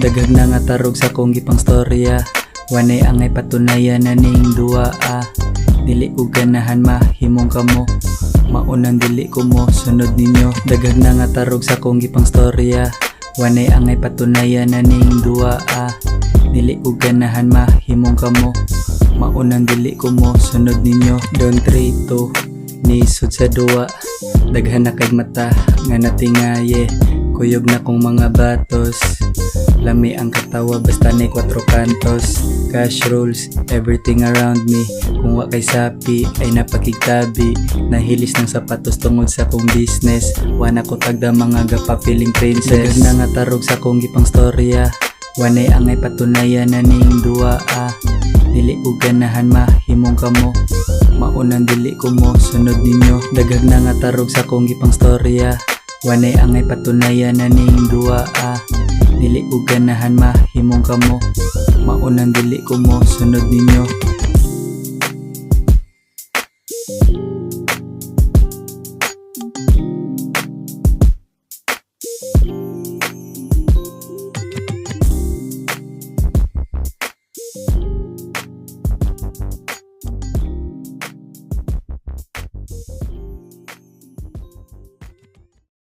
Dagag na nga tarog sa kong gipang storya, wanay angay patunayan na ning duwa Dili ko ganahan mahimong kamo, maunang dili ko mo sunod ninyo. Dagag na nga tarog sa kong gipang storya, wanay angay patunayan na ning duwa Dili ko ganahan mahimong kamo, maunang dili ko mo sunod ninyo. Don Tretu nisod sa duwa, daghan na kay mata nga natingaye, kuyog na kong mga batos. Lami ang katawa basta nay Kwatro Kantos. Cash rules everything around me, kung wa kay sapi ay napakigtabi. Nahilis ng sapatos tungod sa kong business, wana ko tagda mga gapapiling princess. Dagag na nga tarog sa kong gipang storya, wanay angay patunayan na ning duwa Dili ko ganahan mahimong kamo, maunang dili ko mo sunod ninyo. Dagag na nga tarog sa kong gipang storya, wanay angay patunayan na ning duwa Dili ko ganahan mahimong kamo, maunang dili ko mo sunod ninyo.